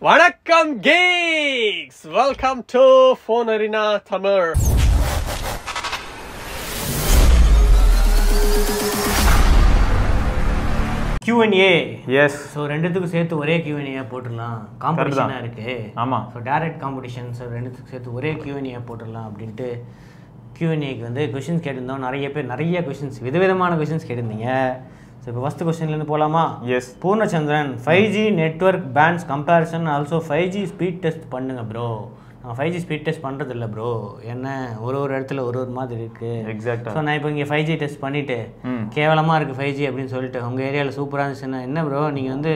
வணக்கம் geeks, welcome to Phone Arena Tamil. Q&A. Yes. So ரெண்டுத்துக்கு சேர்த்து ஒரே Q&A போட்டுடலாம். காம்படிஷனா இருக்கு. ஆமா. So direct competition. So ரெண்டுத்துக்கு சேர்த்து ஒரே Q&A போட்டுடலாம் அப்படின்ட்டு Q&Aக்கு வந்து क्वेश्चंस கேட்டிருந்தோம். நிறைய பேர் நிறைய क्वेश्चंस விதவிதமான क्वेश्चंस கேட்டிருந்தீங்க. So இப்போ ஃபர்ஸ்ட் क्वेश्चनல இருந்து போலாமா? எஸ். பூர்ணச்சந்திரன் 5G network bands comparison also 5G speed test பண்ணுங்க ப்ரோ. நான் 5G ஸ்பீட் டெஸ்ட் பண்ணுறது இல்லை ப்ரோ. என்ன ஒரு இடத்துல ஒரு மாதிரி இருக்குது. எக்ஸாக்டாக. ஸோ நான் இப்போ இங்கே 5G டெஸ்ட் பண்ணிவிட்டு கேவலமாக இருக்குது 5G அப்படின்னு சொல்லிட்டு உங்கள் ஏரியாவில் சூப்பராக இருந்துச்சுன்னா என்ன ப்ரோ நீங்கள் வந்து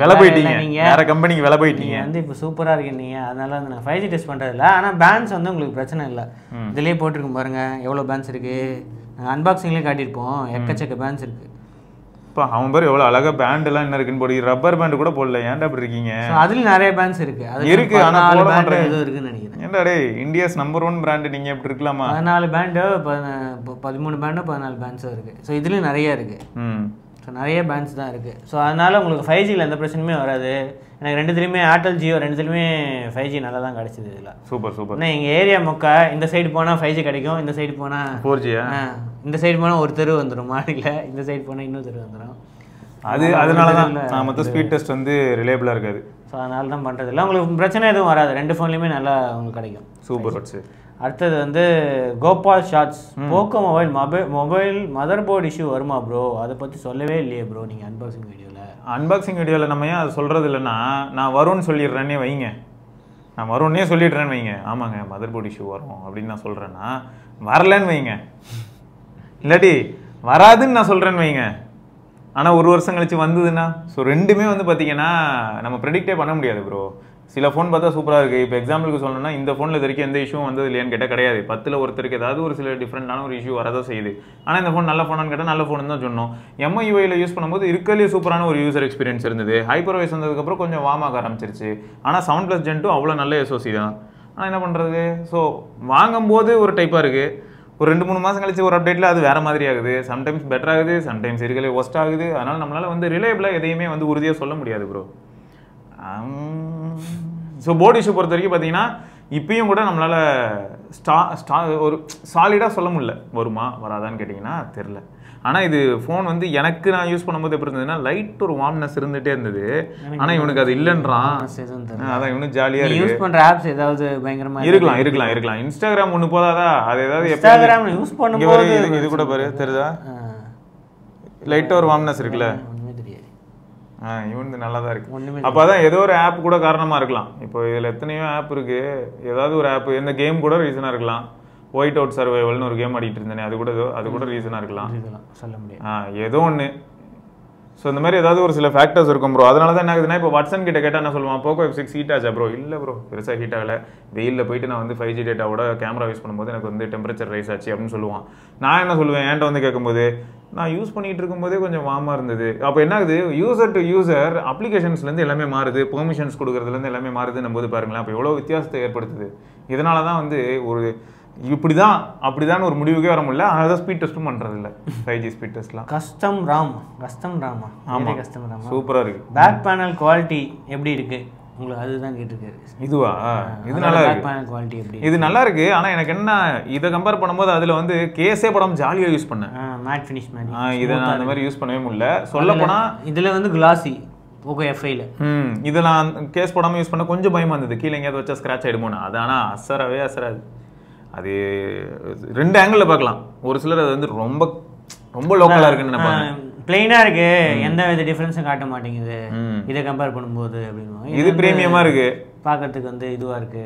விலை போயிட்டீங்க, நீங்கள் வேறு கம்பெனிக்கு விலை போயிட்டீங்க, நீங்கள் வந்து இப்போ சூப்பராக இருக்கீங்க. அதனால வந்து நான் 5G டெஸ்ட் பண்ணுறதில்ல. ஆனால் பேண்ட்ஸ் வந்து உங்களுக்கு பிரச்சனை இல்லை. இதிலே போட்டிருக்கும் பாருங்கள் எவ்வளோ பேண்ட்ஸ் இருக்குது. நாங்கள் அன்பாக்சிங்லேயே காட்டியிருப்போம். எக்கச்சக்க பேண்ட்ஸ் இருக்குது. இப்போ அவன் பேர் எவ்வளோ அழகாக பேண்டெல்லாம் என்ன இருக்குன்னு போடி ரப்பர் பேண்ட் கூட போடல. ஏன்டா அப்படி இருக்கீங்க? அதில் நிறைய பேண்ட்ஸ் இருக்குது. அது இருக்குது, ஆனால் பேண்ட் எதுவும் இருக்குன்னு நினைக்கிறேன். ஏன்டா டே இந்தியாஸ் நம்பர் 1 பிராண்டு நீங்கள் எப்படி இருக்கலாமா? 14 பேண்டோ 13 பேண்டோ 14 பேண்ட்ஸோ இருக்குது. ஸோ இதுலேயும் நிறைய இருக்குது. ஸோ நிறைய பேண்ட்ஸ் தான் இருக்குது. ஸோ அதனால் உங்களுக்கு 5Gயில் எந்த பிரச்சனையுமே வராது. எனக்கு ரெண்டுத்துலேயுமே ஏர்டெல் ஜியோ ரெண்டுத்துலேயுமே 5G நல்லா தான் கிடச்சிது. இதில் சூப்பர் சூப்பர். ஆனால் எங்கள் ஏரியா மொக்கா இந்த சைடு போனால் 5G கிடைக்கும், இந்த சைடு போனால் 4G. இந்த சைடு போனால் ஒரு தெரு வந்துடும் மாடியில், இந்த சைடு போனால் இன்னொரு தெரு வந்துடும். அதனால தான் நான் மொத்தம் ஸ்பீட் டெஸ்ட் வந்து ரிலேபிளாக இருக்காது. ஸோ அதனால தான் பண்ணுறது இல்லை. உங்களுக்கு பிரச்சனை எதுவும் வராது. ரெண்டு ஃபோன்லேயுமே நல்லா உங்களுக்கு கிடைக்கும். Super watts. அடுத்தது வந்து Gopal shorts Poco mobile mother board issue வருமா ப்ரோ? அதை பற்றி சொல்லவே இல்லையே ப்ரோ நீங்கள் அன்பாக்சிங் வீடியோவில். அன்பாக்சிங் வீடியோவில் நம்ம ஏன் அது சொல்கிறது இல்லைன்னா, நான் வரும்னு சொல்லிடுறேன்னே வைங்க, நான் வரும்னே சொல்லிடுறேன்னு வைங்க. ஆமாங்க மதர் போர்டு இஷ்யூ வரும் அப்படின்னு நான் சொல்கிறேன்னா வரலன்னு வைங்க, இல்லாட்டி வராதுன்னு நான் சொல்கிறேன்னு வைங்க. ஆனால் ஒரு வருஷம் கழிச்சு வந்ததுன்னா ஸோ ரெண்டுமே வந்து பார்த்தீங்கன்னா நம்ம ப்ரெடிக்டே பண்ண முடியாது ப்ரோ. சில ஃபோன் பார்த்தா சூப்பராக இருக்குது. இப்போ எக்ஸாம்பிளுக்கு சொல்லணும்னா இந்த ஃபோனில் இது வரைக்கும் எந்த இஷ்யூவும் வந்தது இல்லையான்னு கேட்டால் கிடையாது. 10ல் ஒருத்தருக்கு ஏதாவது ஒரு சில டிஃப்ரெண்டான ஒரு இஷ்யூ வரதான் செய்யுது. ஆனால் இந்த ஃபோன் நல்ல ஃபோனான்னு கேட்டால் நல்ல ஃபோன் தான் சொன்னோம். MIUIயில் யூஸ் பண்ணும்போது இருக்கிறதுலே சூப்பரான ஒரு யூசர் எக்ஸ்பீரியன்ஸ் இருந்தது. ஹைப்பர்வைஸ் வந்ததுக்கப்புறம் கொஞ்சம் வார்மாக ஆரம்பிச்சிருச்சு. ஆனால் 7+ Gen 2 அவ்வளோ நல்ல SoC தான். ஆனால் என்ன பண்ணுறது? ஸோ வாங்கும்போது ஒரு டைப்பாக இருக்குது, ஒரு 2-3 மாதம் கழிச்சு ஒரு அப்டேட்டில் அது வேறு மாதிரி ஆகுது. சம்டைம்ஸ் பெட்டர் ஆகுது, சம்டைம்ஸ் இருக்கலே ஒஸ்ட் ஆகுது. அதனால் நம்மளால் வந்து ரிலேபிளாக எதையுமே வந்து உறுதியாக சொல்ல முடியாது ப்ரோ. ஸோ போர்டு இஷ்யூ பொறுத்த வரைக்கும் பார்த்தீங்கன்னா இப்பயும் கூட நம்மளால் ஒரு சாலிடாக சொல்ல முடியல. வருமா வராதான்னு கேட்டிங்கன்னா தெரில. ஆனால் இது ஃபோன் வந்து எனக்கு நான் யூஸ் பண்ணும்போது எப்படி இருந்ததுன்னா லைட் ஒரு வார்ம்னஸ் இருந்துகிட்டே இருந்தது. ஆனால் இவனுக்கு அது இல்லைன்றான். அதான் இவனுக்கு ஜாலியாக இருக்கு. யூஸ் பண்ணுற ஆப்ஸ் ஏதாவது பயங்கரமாக இருக்கலாம். இன்ஸ்டாகிராம் ஒன்று போதாதா? அது ஏதாவது இன்ஸ்டாகிராம் யூஸ் பண்ணும்போது இது கூட பாரு தெரியுதா? லைட்டாக ஒரு வார்ம்னஸ் இருக்குல்ல. இவனுக்கு நல்லா தான் இருக்கு. அப்போ அதான் ஏதோ ஒரு ஆப் கூட காரணமாக இருக்கலாம். இப்போ இதில் எத்தனையோ ஆப் இருக்கு. ஏதாவது ஒரு ஆப், இந்த கேம் கூட ரீசனாக இருக்கலாம். ஒயிட் அவுட் சர்வைவல்னு ஒரு கேம் ஆடிட்டு இருந்தேனே, அது கூட ரீசனாக இருக்கலாம். சொல்ல முடியாது, ஏதோ ஒன்று. ஸோ இந்த மாதிரி ஏதாவது ஒரு சில ஃபேக்டர்ஸ் இருக்கும் ப்ரோ. அதனால தான் என்ன ஆகுதுன்னா, இப்போ வாட்சன் கிட்ட கேட்டால் என்ன சொல்லுவான், போக்கோ F6 ஹீட் ஆச்சா ப்ரோ? இல்லை ப்ரோ பெருசாக ஹீட் ஆகலை. வெயிலில் போயிட்டு நான் வந்து 5G டேட்டாவோட கேமரா யூஸ் பண்ணும்போது எனக்கு வந்து டெம்பரேச்சர் ரைஸ் ஆச்சு அப்படின்னு சொல்லுவான். நான் என்ன சொல்லுவேன், என்கிட்ட வந்து கேட்கும்போது நான் யூஸ் பண்ணிகிட்டு இருக்கும்போதே கொஞ்சம் வார்மாக இருந்தது. அப்போ என்ன ஆகுது, யூசர் டு யூசர் அப்ளிகேஷன்ஸ்லேருந்து எல்லாமே மாறுது, பெர்மிஷன்ஸ் கொடுக்குறதுலேருந்து எல்லாமே மாறுதுன்னும் போது பாருங்களேன் அப்போ எவ்வளோ வித்தியாசத்தை ஏற்படுத்துது. இதனால தான் வந்து ஒரு இப்படிதான் அப்படிதான் ஒரு முடிவுக்கே வர முடியல. அதனால தான் ஸ்பீட் டெஸ்ட்டும் பண்ணுறது இல்லை. 5G ஸ்பீட் டெஸ்ட்லாம் கஸ்டம் ராமா. ஆமாம், கஸ்டம் ராமா சூப்பராக இருக்குது. பேக் பேனல் குவாலிட்டி எப்படி இருக்குது உங்களுக்கு? அதுதான் கேட்டிருக்காரு. இதுவா? இது நல்லா இருக்கு. பேக் பேனல் குவாலிட்டி எப்படி? இது நல்லா இருக்கு. ஆனால் எனக்கு என்ன, இதை கம்பேர் பண்ணும்போது அதில் வந்து கேஸே படம் ஜாலியாக யூஸ் பண்ணேன். மேட் ஃபினிஷ் மாதிரி. இதை நான் அந்த மாதிரி யூஸ் பண்ணவே முடியல. சொல்ல போனால் இதில் வந்து கிளாசி போக்கோ F5ல இதை நான் கேஸ் போடாமல் யூஸ் பண்ண கொஞ்சம் பயமாக இருந்தது. கீழே எங்கேயாவது வச்சா ஸ்க்ராட்ச் ஆகிடுமோன்னு. அது ஆனால் அசராது. அது 2 ஆங்கிளில் பார்க்கலாம். ஒரு சிலர் அது வந்து ரொம்ப ரொம்ப லோக்கலாக இருக்குன்னு நினைப்பாங்க. பிளெயினாக இருக்கு, எந்த வித டிஃப்ரென்ஸும் காட்ட மாட்டேங்குது இதை கம்பேர் பண்ணும்போது அப்படின்னு. இது ப்ரீமியமாக இருக்கு, பார்க்கறதுக்கு வந்து இதுவாக இருக்கு.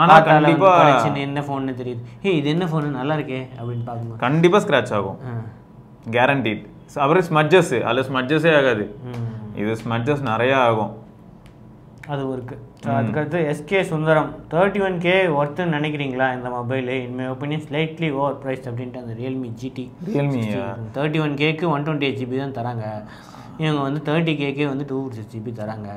ஆனால் கண்டிப்பாக என்ன ஃபோன்னு தெரியுது, இது என்ன ஃபோனு நல்லா இருக்கே அப்படின்னு பார்க்கும்போது கண்டிப்பாக ஸ்க்ராட்ச் ஆகும், கேரண்டீட். அப்புறம் ஸ்மட்ஜஸ், அதில் ஸ்மட்ஜஸே ஆகாது. இது ஸ்மட்ஜஸ் நிறையா ஆகும். அது இருக்கு. அதுக்கடுத்து SK சுந்தரம் 31K ஒர்த்துன்னு நினைக்கிறீங்களா இந்த mobile? In my opinion slightly over price அப்படின்ட்டு அந்த ரியல்மி 31Kக்கு 128GB தான் தராங்க. இவங்க வந்து 30Kக்கு வந்து 256GB தராங்க.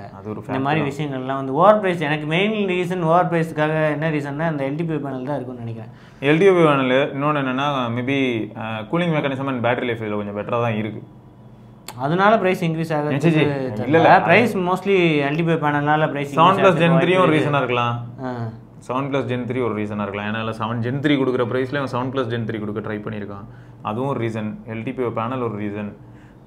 இந்த மாதிரி விஷயங்கள்லாம் வந்து ஓவர் ப்ரைஸ். எனக்கு மெயின் ரீசன் ஓவர் ப்ரைஸ்க்காக என்ன ரீசன்னா அந்த LTPO பேனல் தான் இருக்குன்னு நினைக்கிறேன். LTPO பேனல் இன்னொன்று என்னென்னா maybe cooling mechanism and battery life இதில் கொஞ்சம் பெட்டராக தான் இருக்குது. அதனால பிரைஸ் இன்க்ரீஸ் ஆகுது. இல்ல பிரைஸ் மோஸ்ட்லி LTPO பேனல்னால பிரைஸ் 7+ Gen 3 ஒரு ரீசனா இருக்கலாம். 7+ Gen 3 ஒரு ரீசனா இருக்கலாம். ஏன்னா 7 Gen 3 கொடுக்குற பிரைஸ்ல 7+ Gen 3 கொடுக்க ட்ரை பண்ணியிருக்கான். அதுவும் ஒரு ரீசன். LTPO பேனல் ஒரு ரீசன்.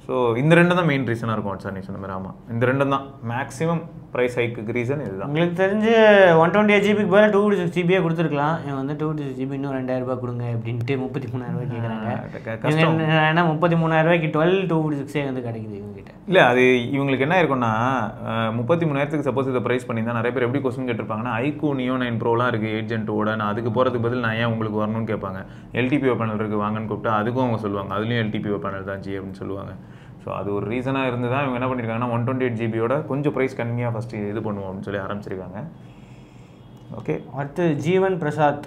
ஸோ இந்த ரெண்டு தான் மெயின் ரீசனாக இருக்கும் சார். நீ சொன்ன மாதிரி ஆமாம், இந்த ரெண்டு தான் மேக்ஸிமம் ப்ரைஸ் ஹைக்கு ரீசன் இதுதான். உங்களுக்கு தெரிஞ்சு 128 GBக்கு பதில் 256 GB கொடுத்துருக்கலாம். இவங்க வந்து 256 GB இன்னும் 2000 ரூபாய் கொடுங்க அப்படின்ட்டு 33,000 கேட்குறாங்க. ஏன்னா 33,000 12 256 வந்து கிடைக்குது இவங்ககிட்ட. இல்லை அது இவங்களுக்கு என்ன இருக்கும்னா 33,000 சப்போஸ் இதை ப்ரைஸ் பண்ணியிருந்தா நிறைய பேர் எப்படி கொஸ்டின் கேட்டிருப்பாங்கன்னா iQOO Neo 9 Proலாம் இருக்குது 8 Gen 2 நான் அதுக்கு போகிறதுக்கு பதில் நான் ஏன் உங்களுக்கு வரணும்னு கேட்பாங்க. LTPO பேனல் இருக்குது வாங்கன்னு கூப்பிட்டா அதுக்கும் அவங்க சொல்லுவாங்க அதுலேயும் LTPO பேனல் தான் ஜி அப்படின்னு சொல்லுவாங்க. ஸோ அது ஒரு ரீசனாக இருந்து தான் இவங்க என்ன பண்ணியிருக்காங்கன்னா 128 GBயோட கொஞ்சம் ப்ரைஸ் கம்மியாக ஃபஸ்ட்டு இது பண்ணுவோம் அப்படின்னு சொல்லி ஆரம்பிச்சிருக்காங்க. ஓகே, அடுத்து Jeevan Prasad,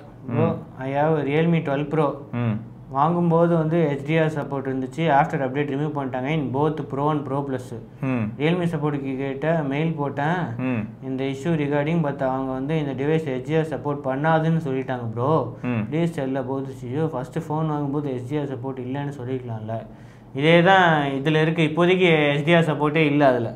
I have Realme 12 Pro. வாங்கும்போது வந்து HDR சப்போர்ட் இருந்துச்சு, ஆஃப்டர் அப்டேட் ரிமூவ் பண்ணிட்டாங்க in both pro and pro plus. Realme சப்போர்ட்டுக்கு கேட்ட மெயில் போட்டேன் இந்த இஷ்யூ ரிகார்டிங், பட் அவங்க வந்து இந்த டிவைஸ் HDR சப்போர்ட் பண்ணாதுன்னு சொல்லிட்டாங்க ப்ரோ. ப்ளீஸ் செல்ல போது சியோ ஃபஸ்ட்டு ஃபோன் வாங்கும்போது HDR சப்போர்ட் இல்லைன்னு சொல்லிக்கலாம்ல. இதே தான் இதில் இருக்குது. இப்போதைக்கு HDR சப்போர்ட்டே இல்லை அதில்.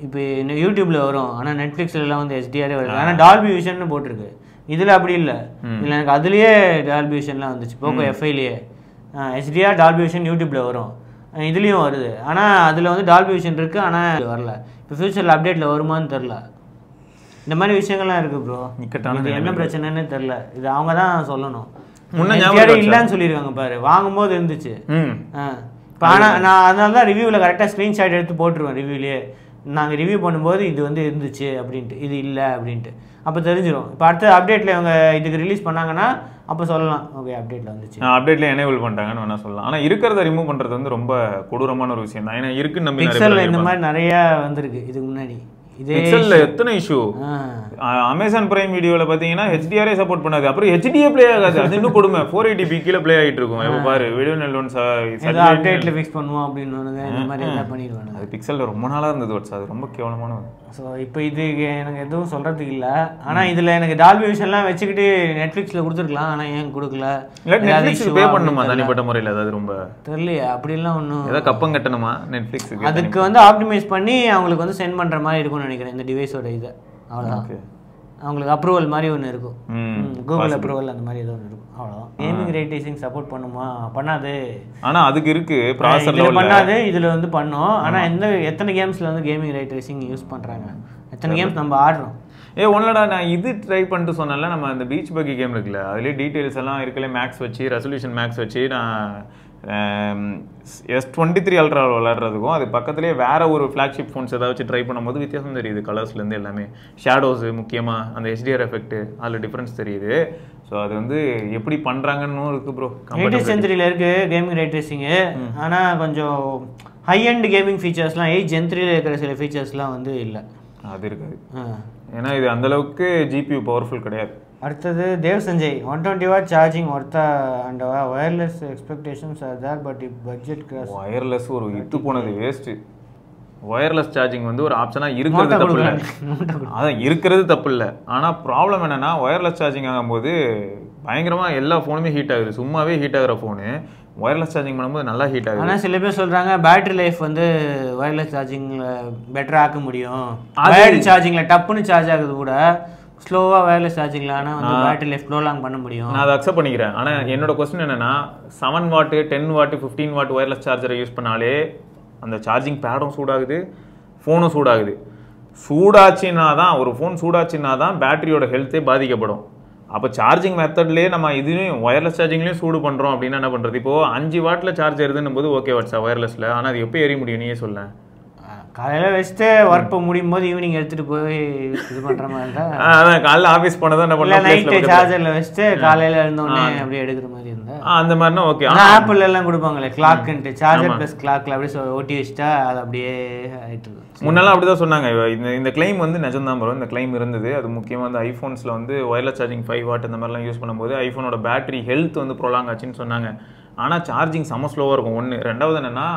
இப்போ யூடியூப்பில் வரும், ஆனால் நெட்ஃப்ளிக்ஸ்லாம் வந்து HDRே வருது. ஆனால் டால்பி விஷன்னு போட்டிருக்கு, இதில் அப்படி இல்லை. இதில் எனக்கு அதுலேயே டால்பி விஷன்லாம் வந்துச்சு போக்கோ FIலேயே. HDR டால்பி விஷன் யூடியூப்பில் வரும், இதுலேயும் வருது. ஆனால் அதில் வந்து டால்பி விஷன் இருக்குது, ஆனால் வரல. இப்போ ஃபியூச்சரில் அப்டேட்டில் வருமானு தெரில. இந்த மாதிரி விஷயங்கள்லாம் இருக்குது ப்ரோ. இது என்ன பிரச்சனைன்னு தெரில, இது அவங்க தான் சொல்லணும். இல்லைன்னு சொல்லியிருக்காங்க பாரு, வாங்கும்போது இருந்துச்சு. இப்போ ஆனால் நான் அதனால தான் ரிவ்யூவில் கரெக்டாக ஸ்க்ரீன்ஷாட் எடுத்து போட்டுருவேன். ரிவ்யூலேயே நாங்கள் ரிவ்யூ பண்ணும்போது இது வந்து இருந்துச்சு அப்படின்ட்டு, இது இல்லை அப்படின்ட்டு. அப்போ தெரிஞ்சிடும். இப்போ அடுத்த அப்டேட்டில் இவங்க இதுக்கு ரிலீஸ் பண்ணாங்கன்னா அப்போ சொல்லலாம் ஓகே அப்டேட்டில் வந்துச்சு, அப்டேட்டில் எனேபிள் பண்ணிட்டாங்கன்னு வேணா சொல்லலாம். ஆனால் இருக்கிறத ரிமூவ் பண்ணுறது வந்து ரொம்ப கொடூரமான ஒரு விஷயம் தான். ஏன்னா இருக்குன்னு நம்பி பிக்சலில் இந்த மாதிரி நிறையா வந்திருக்கு இதுக்கு முன்னாடி. பிக்சல்ல எத்தனை இஷ்யூ. அமேசான் பிரைம் வீடியோல பாத்தீங்கன்னா HDRே சப்போர்ட் பண்ணாது, அப்புறம் HDயே ப்ளே ஆகாது. அது இன்னும் கொடுமை. 480p கீழ ப்ளே ஆகிட்டு இருக்கும். இப்போ பாரு வீடியோ நெல்லோன்ஸ் அப்டேட்ல ஃபிக்ஸ் பண்ணுவோம் அப்படின்னு இந்த மாதிரி என்ன பண்ணிடுவாங்க. அது பிக்சல்ல ரொம்ப நாளா இருந்தது வாட்ஸ், அது ரொம்ப கேவலமான. ஸோ இப்போ இது எனக்கு எதுவும் சொல்கிறதுக்கு இல்லை. ஆனால் இதில் எனக்கு டால்பி விஷன்லாம் வச்சுக்கிட்டு நெட்ஃப்ளிக்ஸில் கொடுத்துருக்கலாம், ஆனால் ஏன் கொடுக்கல? நெட்ஃப்ளிக்ஸ் பே பண்ணணுமா தனிப்பட்ட முறையில்? அதாவது ரொம்ப தெரியலையா அப்படிலாம் ஒன்றும். ஏதாவது கப்பம் கட்டணுமா நெட்ஃப்ளிக்ஸுக்கு? அதுக்கு வந்து ஆப்டிமைஸ் பண்ணி அவங்களுக்கு வந்து சென்ட் பண்ணுற மாதிரி இருக்கும்னு நினைக்கிறேன் இந்த டிவைஸோட இதை. அவ்வளோதான், அவங்களுக்கு அப்ரூவல் மாதிரி ஒன்று இருக்கும், கூகுள் அப்ரூவல் அந்த மாதிரி ஏதோ ஒன்று இருக்கும். அவ்வளோதான். கேமிங் ரே ட்ரேசிங் சப்போர்ட் பண்ணுமா? பண்ணாது. ஆனால் அதுக்கு இருக்கு ப்ராசஸர்ல பண்ணாது, இதில் வந்து பண்ணோம். ஆனால் எத்தனை கேம்ஸில் வந்து கேமிங் ரே ட்ரேசிங் யூஸ் பண்ணுறாங்க, எத்தனை கேம்ஸ் நம்ம ஆடுறோம். ஒன்னடா நான் இது ட்ரை பண்ணிட்டு சொன்னால நம்ம அந்த பீச் பக்கி கேம் இருக்குல்ல, அதுலேயே டீட்டெயில்ஸ் எல்லாம் இருக்கல மேக்ஸ் வச்சு ரெசல்யூஷன் மேக்ஸ் வச்சு நான் S23 Ultra விளையாடுறதுக்கும் அது பக்கத்துலேயே வேறு ஒரு ஃப்ளாக்ஷிப் ஃபோன்ஸ் ஏதாவது வச்சு ட்ரை பண்ணும்போது வித்தியாசம் தெரியுது. கலர்ஸ்லேருந்து எல்லாமே ஷேடோஸு முக்கியமாக அந்த HDR எஃபெக்ட் அதில் டிஃப்ரென்ஸ் தெரியுது. ஸோ அது வந்து எப்படி பண்ணுறாங்கன்னு இருக்குது ப்ரோ. 8th centuryல இருக்குது கேமிங் ரே ட்ரேசிங்கு. ஆனால் கொஞ்சம் ஹை அண்ட் கேமிங் ஃபீச்சர்ஸ்லாம் 8th Gen 3ல இருக்கிற சில ஃபீச்சர்ஸ்லாம் வந்து இல்லை. அது இருக்காது, ஏன்னா இது அந்தளவுக்கு GPU பவர்ஃபுல் கிடையாது. அடுத்தது தேவ் சஞ்சய், 120W சார்ஜிங் ஒர்த்தா and wireless expectations are there but if budget cross. Wireless ஒரு இத்து போனது வேஸ்ட்டு. வயர்லெஸ் சார்ஜிங் வந்து ஒரு ஆப்ஷனாக இருக்கிறது தப்பு இல்லை, அதான் இருக்கிறது தப்பு இல்லை. ஆனால் ப்ராப்ளம் என்னென்னா வயர்லெஸ் சார்ஜிங் ஆகும்போது பயங்கரமாக எல்லா ஃபோனுமே ஹீட் ஆகுது. சும்மாவே ஹீட் ஆகிற ஃபோனு வயர்லெஸ் சார்ஜிங் பண்ணும்போது நல்லா ஹீட் ஆகுது. ஆனால் சில பேர் சொல்கிறாங்க பேட்டரி லைஃப் வந்து வயர்லெஸ் சார்ஜிங்கில் பெட்டராக ஆக்க முடியும். வயர்டு சார்ஜிங்கில் டப்புன்னு சார்ஜ் ஆகுது கூட ஸ்லோவாக வயர்லெஸ் சார்ஜிங்கில், ஆனால் வந்து பேட்டரி லைஃப் ஸ்லோ லாங் பண்ண முடியும். நான் அதை அக்செப்ட் பண்ணிக்கிறேன். ஆனால் என்னோட கொஸ்டின் என்னென்னா 7W 10W 15W wireless சார்ஜரை use பண்ணாலே அந்த சார்ஜிங் பேடும் சூடாகுது, ஃபோனும் சூடாகுது. சூடாச்சுன்னா தான் ஒரு ஃபோன் சூடாச்சுன்னா தான் பேட்டரியோட ஹெல்த்தே பாதிக்கப்படும். அப்போ சார்ஜிங் மெத்தட்லேயே நம்ம இதுலேயும் வயர்லெஸ் சார்ஜிங்லேயும் சூடு பண்ணுறோம் அப்படின்னா என்ன பண்ணுறது? இப்போது 5W சார்ஜ் ஏறுதுன்னும் போது ஓகே வாட்ஸா வயர்லெஸில், ஆனால் அது எப்போ எரிய முடியும் நீயே சொல்ல? காலையில் வச்சுட்டு ஒர்க் முடியும் போது ஈவினிங் எடுத்துகிட்டு போய் இது பண்ணுற மாதிரி இருந்தால் அதான் காலையில் ஆஃபீஸ் பண்ணதான் என்ன பண்ணலாம், நைட்டு சார்ஜரில் வச்சுட்டு காலையில் இருந்தோடனே அப்படியே எடுக்கிற மாதிரி இருந்தால் அந்த மாதிரினா ஓகே. ஆப்பிள் எல்லாம் கொடுப்பாங்களே கிளாக்குன்ட்டு, சார்ஜர் ப்ளஸ் கிளாக்கில் அப்படியே ஓட்டி வச்சுட்டா அது அப்படியே ஆகிட்டு இருக்கு. முன்னெல்லாம் அப்படி தான் சொன்னாங்க. இந்த கிளைம் வந்து நிஜம்தான் வரும். இந்த கிளைம் இருந்தது. அது முக்கியமாக வந்து ஐஃபோன்ஸில் வந்து வயர்லெஸ் சார்ஜிங் 5W இந்த மாதிரிலாம் யூஸ் பண்ணும்போது ஐஃபோனோட பேட்டரி ஹெல்த் வந்து ப்ரொலாங் ஆச்சுன்னு சொன்னாங்க. ஆனால் சார்ஜிங் செம ஸ்லோவாக இருக்கும் ஒன்று. ரெண்டாவது என்னென்னா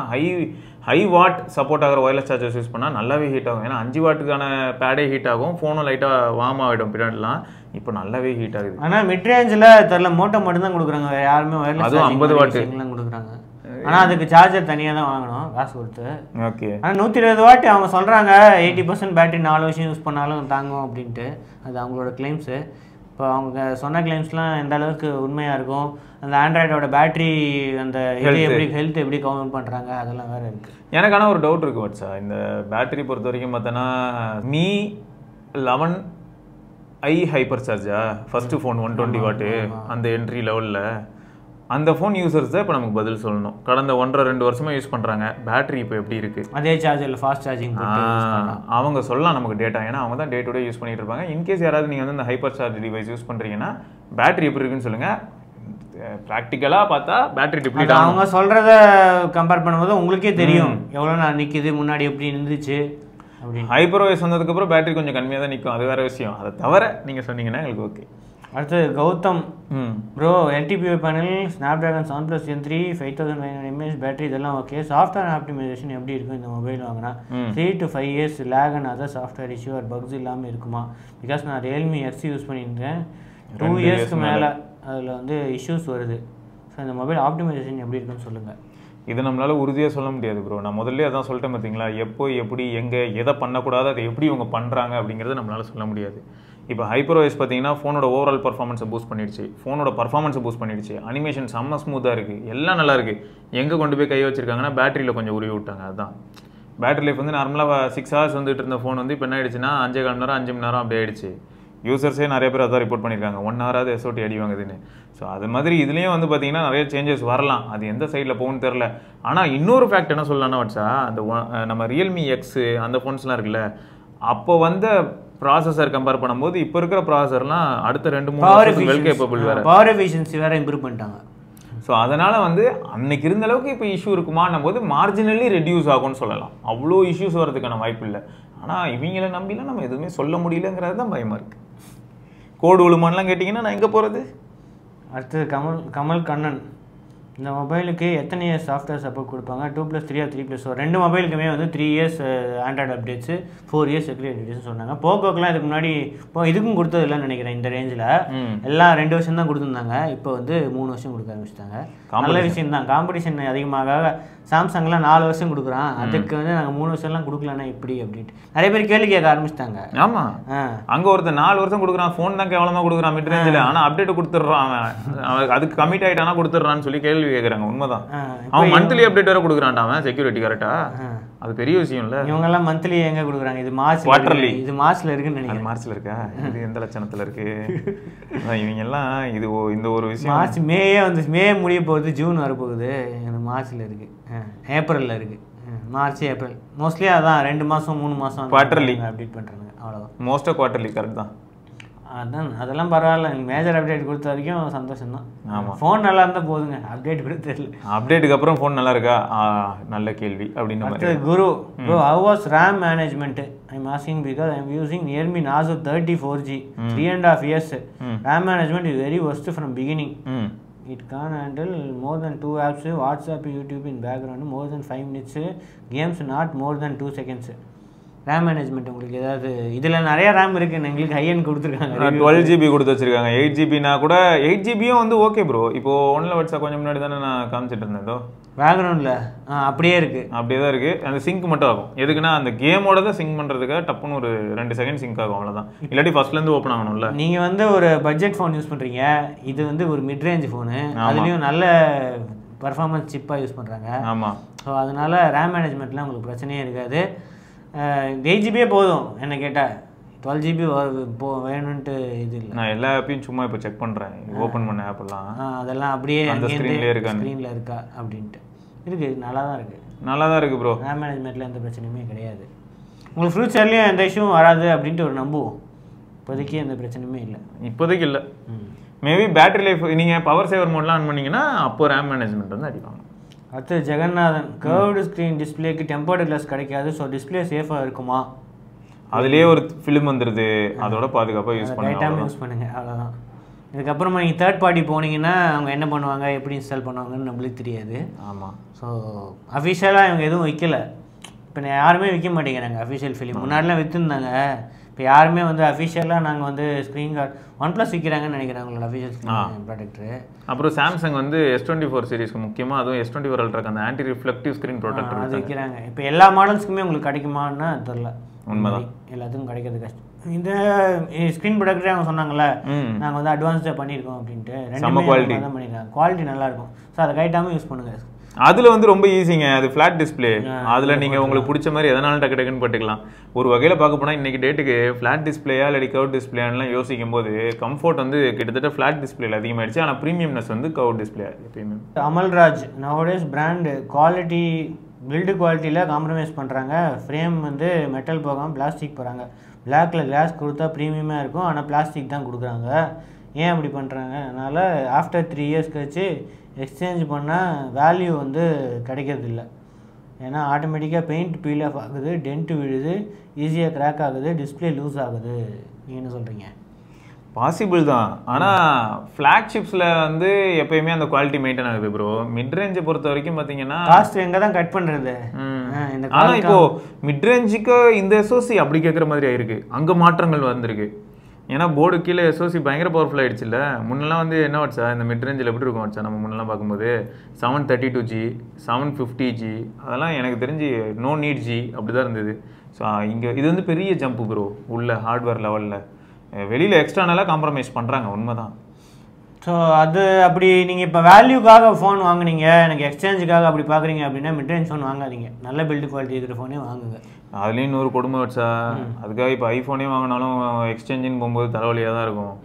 ஹை வாட் சப்போர்ட் ஆகிற வயர்லெஸ் சார்ஜர்ஸ் யூஸ் பண்ணால் நல்லாவே ஹீட் ஆகும். ஏன்னா 5W பேடே ஹீட் ஆகும், ஃபோனும் லைட்டாக வார்ம் ஆகிடும் பின்னாடிலாம். இப்போ நல்லாவே ஹீட் ஆகுது. ஆனால் மிட் ரேஞ்சில் தெரில மோட்டோ மட்டும் தான் கொடுக்குறாங்க, வேறு யாருமே வயர்லெஸ் அதுவும் 50W கொடுக்குறாங்க. ஆனால் அதுக்கு சார்ஜர் தனியாக தான் வாங்கணும் காசு கொடுத்து. ஓகே. ஆனால் 120 வாட் அவங்க சொல்கிறாங்க 80% பேட்டரி 4 வருஷம் யூஸ் பண்ணாலும் தாங்கும் அப்படின்ட்டு. அது அவங்களோட கிளைம்ஸு. இப்போ அவங்க சொன்ன கிளைம்ஸ்லாம் எந்த அளவுக்கு உண்மையாக இருக்கும், அந்த ஆண்ட்ராய்டோட பேட்டரி அந்த இது எப்படி ஹெல்த் எப்படி கவுண்ட் பண்ணுறாங்க அதெல்லாம் வேறு இருக்குது. எனக்கான ஒரு டவுட் இருக்குது வாட்ஸா. இந்த பேட்டரி பொறுத்த வரைக்கும் பார்த்தோன்னா Mi 11i ஹைப்பர் சார்ஜா ஃபஸ்ட்டு ஃபோன் 120 வாட்டு அந்த என்ட்ரி லெவலில் அந்த ஃபோன் யூசர்ஸ் தான் இப்போ நமக்கு பதில் சொல்லணும். கடந்த 1.5-2 வருஷமாக யூஸ் பண்ணுறாங்க. பேட்டரி இப்போ எப்படி இருக்குது, அதே சார்ஜரில் ஃபாஸ்ட் சார்ஜிங் அவங்க சொல்லலாம் நமக்கு டேட்டா. ஏன்னா அவங்க தான் டே டு டே யூஸ் பண்ணிட்டு இருப்பாங்க. இன்கேஸ் யாராவது நீங்கள் வந்து இந்த ஹைப்பர் சார்ஜ் டிவைஸ் யூஸ் பண்ணுறீங்கன்னா பேட்டரி எப்படி இருக்குன்னு சொல்லுங்கள். ப்ராக்டிக்கலாக பார்த்தா பேட்டரி டிப்ளீட் ஆகும். அவங்க சொல்கிறத கம்பேர் பண்ணும்போது உங்களுக்கே தெரியும் எவ்வளோ நான் நிற்கிது, முன்னாடி எப்படி இருந்துச்சு அப்படின்னு. ஹைப்பர் ஓஎஸ் வந்ததுக்கப்புறம் பேட்டரி கொஞ்சம் கம்மியாக தான் நிற்கும், அது வேறு விஷயம். அதை தவிர நீங்கள் சொன்னீங்கன்னா எங்களுக்கு ஓகே. அடுத்து Gautam bro, LTPO panel Snapdragon 7+ Gen 3 5500 mAh battery இதெல்லாம் ஓகே. சாஃப்ட்வேர் ஆப்டிமைசேஷன் எப்படி இருக்கும் இந்த மொபைல் வாங்கினா? 3 to 5 years lag and other software issue or bugs இல்லாமல் இருக்குமா? பிகாஸ் நான் Realme X யூஸ் பண்ணியிருந்தேன், 2 இயர்ஸ்க்கு மேலே அதில் வந்து இஷ்யூஸ் வருது. ஸோ இந்த மொபைல் ஆப்டிமைசேஷன் எப்படி இருக்குன்னு சொல்லுங்கள். இது நம்மளால் உறுதியாக சொல்ல முடியாது ப்ரோ. நான் முதல்ல அதான் சொல்லிட்டேன் பார்த்தீங்களா, எப்போ எப்படி எங்கே எதை பண்ணக்கூடாது அதை எப்படி இவங்க பண்ணுறாங்க அப்படிங்கிறத நம்மளால் சொல்ல முடியாது. இப்போ ஹைப்பர் ஓஎஸ் பார்த்தீங்கன்னா ஃபோனோட ஓவரால் பர்ஃபார்மன்ஸை பூஸ்ட் பண்ணிடுச்சு, ஃபோனோட பர்ஃபார்மன்ஸை பூஸ்ட் பண்ணிடுச்சு, அனிமேஷன் செம்ம ஸ்மூத்தாக இருக்குது, எல்லாம் நல்லா இருக்குது. எங்கே கொண்டு போய் கை வச்சிருக்காங்கன்னா பேட்டரியில் கொஞ்சம் உருவி விட்டாங்க. அதுதான் பேட்டரி லைஃப் வந்து நார்மலாக 6 hours வந்துட்டு இருந்த ஃபோன் வந்து இப்போ என்ன ஆயிடுச்சுன்னா 5.25 மணி நேரம் 5 மணி நேரம் அப்படி ஆயிடுச்சு. யூசர்ஸே நிறைய பேர் அதான் ரிப்போர்ட் பண்ணியிருக்காங்க 1 hour SOT அடி வாங்குதுன்னு. ஸோ அது மாதிரி இதுலேயும் வந்து பார்த்தீங்கன்னா நிறைய சேஞ்சஸ் வரலாம், அது எந்த சைடில் போகணும்னு தெரில. ஆனால் இன்னொரு ஃபேக்ட் என்ன சொல்லலாம்னா வாட்ஸா, அந்த நம்ம Realme X அந்த ஃபோன்ஸ்லாம் இருக்குல்ல, அப்போ வந்த ப்ராசஸர் கம்பேர் பண்ணும்போது இப்போ இருக்கிற ப்ராசஸர்லாம் அடுத்த 2-3 வருஷத்துக்கு வெல் கேப்பபிள் வேறு, பவர் எஃபிஷியன்சி வேறு இம்ப்ரூவ் பண்ணிட்டாங்க. ஸோ அதனால் வந்து அன்னைக்கு இருந்த அளவுக்கு இப்போ இஷ்யூ இருக்குமான்னும் போது மார்ஜினலி ரெடியூஸ் ஆகும்னு சொல்லலாம். அவ்வளோ இஷ்யூஸ் வரதுக்கான வாய்ப்பு இல்லை. ஆனால் இவங்களை நம்பிலாம் நம்ம எதுவுமே சொல்ல முடியலங்கிறது தான் பயமாக இருக்குது. கோடு உழுமானலாம் கேட்டிங்கன்னா நான் எங்கே போகிறது? அடுத்தது கமல் கண்ணன், இந்த மொபைலுக்கு எத்தனை இயர்ஸ் சாஃப்ட்வேர் சப்போர்ட் கொடுப்பாங்க? 2+3 or 3+4? 2 மொபைலுக்குமே வந்து 3 years Android updates, 4 years security updates சொன்னாங்க. போக்கோக்கெலாம் இதுக்கு முன்னாடி இதுக்கும் கொடுத்தது இல்லைன்னு நினைக்கிறேன். இந்த ரேஞ்சில் எல்லாம் 2 வருஷம் தான் கொடுத்துருந்தாங்க, இப்போ வந்து 3 வருஷம் கொடுக்க ஆரம்பிச்சிட்டாங்க. நல்ல விஷயம் தான். காம்படிஷன் அதிகமாக சாம்சங்லாம் 4 வருஷம் கொடுக்குறான், அதுக்கு வந்து நாங்கள் 3 வருஷம்லாம் கொடுக்கலன்னா இப்படி அப்படின்ட்டு நிறைய பேர் கேள்வி கேட்க ஆரம்பிச்சிட்டாங்க. ஆமாம், அங்கே ஒருத்தர் 4 வருஷம் கொடுக்குறான், ஃபோன் தான் கேவலமாக கொடுக்குறான் மிட் ரேஞ்சில், ஆனால் அப்டேட் கொடுத்துட்றான், அவன் அதுக்கு கமிட் ஆகிட்டானா கொடுத்துட்றான்னு சொல்லி கேள்வி கேட்குறாங்க. உண்மைதான், அவன் மந்த்லி அப்டேட் வேற கொடுக்குறான்டா அவன் செக்யூரிட்டி கரெக்டா, அது பெரிய விஷயம் இல்லை. இவங்கெல்லாம் மந்த்லி எங்கே கொடுக்குறாங்க? இது மார்ச் குவார்டர்லி, இது மார்ச்ல இருக்குன்னு நினைக்கிறேன். மார்ச்ல இருக்கா? இது எந்த லட்சணத்தில் இருக்கு? இவங்க எல்லாம் இது இந்த ஒரு விஷயம். மார்ச் மேயே வந்து மே முடிய போகுது, ஜூன் வரப்போகுது, மார்ச்ல இருக்கு, ஏப்ரலில் இருக்கு, மார்ச் ஏப்ரல் மோஸ்ட்லி அதான் 2 மாதம் 3 மாதம் குவார்டர்லி அப்டேட் பண்ணுறாங்க. அவ்வளோதான், மோஸ்ட்டாக குவார்டர்லி கரெக்ட் தான். அதான் அதெல்லாம் பரவாயில்ல, மேஜர் அப்டேட் கொடுத்த வரைக்கும் சந்தோஷம் தான். ஆமாம், ஃபோன் நல்லா இருந்தால் போதுங்க, அப்டேட் கூட தெரியல. அப்டேட்டுக்கு அப்புறம் ஃபோன் நல்லா இருக்கா? நல்ல கேள்வி அப்படின்னு அடுத்து குரு bro, how was RAM management? I'm asking because I'm using Realme Narzo 30 4G 3.5 years. RAM management is very worst from beginning. It can't handle more than 2 apps, WhatsApp, YouTube in background, more than 5 minutes, games not more than 2 seconds. RAM management உங்களுக்கு ஏதாவது இதில் நிறைய RAM இருக்குது, எங்களுக்கு high end கொடுத்துருக்காங்க, 12GB கொடுத்து வச்சிருக்காங்க. 8GB கூட 8GBயும் வந்து ஓகே ப்ரோ. இப்போ ஒன்றில் வச்சா கொஞ்சம் முன்னாடி தானே நான் காமிச்சிட்டு இருந்தேன், ஏதோ பேக்ரவுண்டில் அப்படியே இருக்குது, அப்படியே தான் இருக்குது. அந்த சிங்க் மட்டும் ஆகும். எதுக்குன்னா அந்த கேமோட தான் சிங்க் பண்ணுறதுக்காக டப்புன்னு ஒரு 2 செகண்ட் சிங்க் ஆகும், அவ்வளோதான். இல்லாட்டி ஃபர்ஸ்ட்லேருந்து ஓப்பன் ஆகணும்ல. நீங்கள் வந்து ஒரு பட்ஜெட் ஃபோன் யூஸ் பண்ணுறீங்க, இது வந்து ஒரு மிட் ரேஞ்ச் ஃபோனு, அதுலேயும் நல்ல பர்ஃபார்மன்ஸ் சிப்பாக யூஸ் பண்ணுறாங்க. ஆமாம், ஸோ அதனால் ரேம் மேனேஜ்மெண்ட்லாம் உங்களுக்கு பிரச்சனையே இருக்காது. 8GB போதும் என்ன கேட்டால், 12GB வேணும்ன்ட்டு இது இல்லை. நான் எல்லா ஆப்பையும் சும்மா இப்போ செக் பண்ணுறேன், ஓப்பன் பண்ண ஆப்பெல்லாம் அதெல்லாம் அப்படியே அந்த ஸ்க்ரீனில் இருக்கா அப்படின்ட்டு இருக்குது. நல்லா தான் இருக்குது, நல்லா தான் இருக்குது ப்ரோ. ரேம் மேனேஜ்மெண்ட்டில் எந்த பிரச்சனையுமே கிடையாது. உங்களுக்கு ஃப்யூச்சர்லேயும் எந்த இஷ்யூவும் வராது அப்படின்ட்டு ஒரு நம்புவோம். இப்போதைக்கு எந்த பிரச்சனையுமே இல்லை, இப்போதைக்கு இல்லை. மேபி பேட்டரி லைஃப் நீங்கள் பவர் சேவர் மோட்லாம் ஆன் பண்ணிங்கன்னா அப்போ ரேம் மேனேஜ்மெண்ட் வந்து அடிப்பாங்க. அடுத்து ஜெகநாதன், கர்வ்டு ஸ்க்ரீன் டிஸ்பிளேக்கு டெம்பர்டு கிளாஸ் கிடைக்காது, ஸோ டிஸ்பிளே சேஃபாக இருக்குமா? அதுலேயே ஒரு ஃபிலிம் வந்துடுது, அதோட பாதுகாப்பாக யூஸ் பண்ணுங்கள், அவ்வளோதான். இதுக்கப்புறமா நீங்கள் தேர்ட் பார்ட்டி போனீங்கன்னா அவங்க என்ன பண்ணுவாங்க, எப்படி இன்ஸ்டால் பண்ணுவாங்கன்னு நம்மளுக்கு தெரியாது. ஆமாம், ஸோ அஃபிஷியலாக இவங்க எதுவும் விற்கலை. இப்போ யாருமே விற்க மாட்டேங்கிறாங்க அஃபிஷியல் ஃபிலிம். முன்னாடிலாம் விற்றுருந்தாங்க, இப்போ யாருமே வந்து அஃபிஷியலாக நாங்கள் வந்து ஸ்க்ரீன் கார்டு OnePlus விற்கிறாங்கன்னு நினைக்கிறேன் உங்களோட அஃபிஷியல் ஸ்க்ரீன் ப்ராடக்ட்டு. அப்புறம் சாம்சங் வந்து S24 சீரிஸ்க்கு முக்கியமாக அதுவும் S24 அல்ட்ராக்கு அந்த ஆன்டி ரிஃப்ளெக்டிவ் ஸ்க்ரீன் ப்ரொடெக்டர் அது விற்கிறாங்க. இப்போ எல்லா மாடல்ஸ்க்குமே உங்களுக்கு கிடைக்குமான்னு தெரில. உண்மைதான், எல்லாத்துக்கும் கிடைக்கிறது கஷ்டம். இந்த ஸ்க்ரீன் ப்ரொடக்டரே அவங்க சொன்னாங்கல்ல நாங்கள் வந்து அட்வான்ஸ்டாக பண்ணியிருக்கோம் அப்படின்ட்டு. ரெண்டு குவாலிட்டி தான் பண்ணியிருக்காங்க, குவாலிட்டி நல்லாயிருக்கும். ஸோ அதை கைட்டாமல் யூஸ் பண்ணுங்கள். அதில் வந்து ரொம்ப ஈஸிங்க, அது ஃப்ளாட் டிஸ்பிளே. அதில் நீங்கள் உங்களுக்கு பிடிச்ச மாதிரி எதனாலும் டக்கு டக்குன்னு போட்டுக்கலாம். ஒரு வகையில் பார்க்க போனால் இன்றைக்கி டேட்டுக்கு ஃப்ளாட் டிஸ்பிளேயா இல்லை கர்வ் டிஸ்பிளேலாம் யோசிக்கும் போது கம்ஃபர்ட் வந்து கிட்டத்தட்ட ஃப்ளாட் டிஸ்பிளேல அதிகமாகிடுச்சு. ஆனால் ப்ரீமியம்னஸ் வந்து கர்வ் டிஸ்பிளே எப்பயுமே. அமல்ராஜ் நவடேஸ் பிராண்டு குவாலிட்டி பில்டு குவாலிட்டியில் காம்ப்ரமைஸ் பண்ணுறாங்க. ஃப்ரேம் வந்து மெட்டல் போகாமல் பிளாஸ்டிக் போகிறாங்க. பிளாக்ல கிளாஸ் கொடுத்தா ப்ரீமியமாக இருக்கும், ஆனால் பிளாஸ்டிக் தான் கொடுக்குறாங்க. ஏன் அப்படி பண்ணுறாங்க? அதனால் ஆஃப்டர் 3 இயர்ஸ் கழிச்சு எக்ஸ்சேஞ்ச் பண்ணால் வேல்யூ வந்து கிடைக்கிறது இல்லை. ஏன்னா ஆட்டோமேட்டிக்காக பெயிண்ட் பீல் ஆஃப் ஆகுது, டென்ட்டு விழுது, ஈஸியாக கிராக் ஆகுது, டிஸ்பிளே லூஸ் ஆகுது. நீங்கள் என்ன சொல்கிறீங்க? பாசிபிள் தான், ஆனால் ஃப்ளாக்ஷிப்ஸில் வந்து எப்பயுமே அந்த குவாலிட்டி மெயின்டைன் ஆகுது ப்ரோ. மிட் ரேஞ்சை பொறுத்த வரைக்கும் பார்த்தீங்கன்னா காஸ்ட் எங்கே தான் கட் பண்ணுறது. ஆனால் இப்போது மிட் ரேஞ்சுக்கு இந்த எஸ்ஓசி அப்படி கேட்குற மாதிரி ஆயிருக்கு. அங்கே மாற்றங்கள் வந்திருக்கு. ஏன்னா போர்டு கீழே எஸ்ஓசி பயங்கர பவர்ஃபுல் ஆகிடுச்சு இல்லை. முன்னெல்லாம் வந்து என்ன வச்சா இந்த மிட் ரேஞ்சில் எப்படி இருக்கும் வச்சா நம்ம முன்னெல்லாம் பார்க்கும்போது 732G 750G அதெல்லாம் எனக்கு தெரிஞ்சு நோ நீட் G அப்படி தான் இருந்தது. ஸோ இங்கே இது வந்து பெரிய ஜம்ப்பு ப்ரோ உள்ள ஹார்ட்வேர் லெவலில். வெளியில் எக்ஸ்டர்னலாக காம்ப்ரமைஸ் பண்ணுறாங்க, உண்மை தான். ஸோ அது அப்படி நீங்கள் இப்போ வேல்யூக்காக ஃபோன் வாங்குனீங்க, எனக்கு எக்ஸ்சேஞ்சுக்காக அப்படி பார்க்குறீங்க அப்படின்னா மிட் ரேஞ்ச் ஃபோன் வாங்காதீங்க. நல்ல பில்டு குவாலிட்டி இருக்கிற ஃபோனே வாங்குங்க. அதுலேயும் 100 கொடுமை வச்சா அதுக்காக இப்போ ஐஃபோனே வாங்கினாலும் எக்ஸ்சேஞ்சுன்னு போகும்போது தலைவலியாக தான் இருக்கும்.